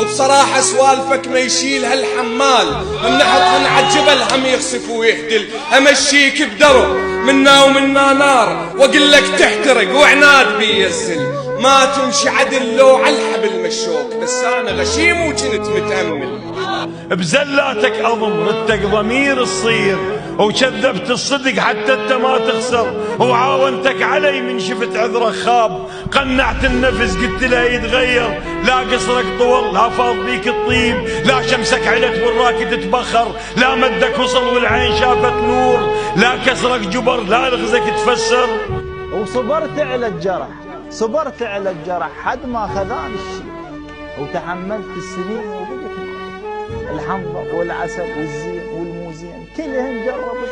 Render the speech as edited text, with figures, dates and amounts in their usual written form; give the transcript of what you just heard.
وبصراحة سوالفك ما يشيلها الحمال، من نحطهن عالجبل هم يخسف ويهدل، امشيك بدرب منا ومنا نار واقول لك تحترق وعناد بيزل، ما تمشي عدل لو عالحبل مشوك، بس انا غشيم وكنت متأمل. بزلاتك اضم ردك ضمير الصير، وكذبت الصدق حتى انت ما تخسر، وعاونتك علي من شفت عذرك خاب، قنعت النفس قلت له يتغير، لا قصرك طول لا فاض بيك الطيب، لا شمسك علت وراك تتبخر، لا مدك وصل والعين شافت نور، لا كسرك جبر لا لغزك تفسر. وصبرت على الجرح، صبرت على الجرح حد ما خذاني الشيء، وتحملت السنين وبقيت الحنظل والعسل والزين والموزين كلهن جربت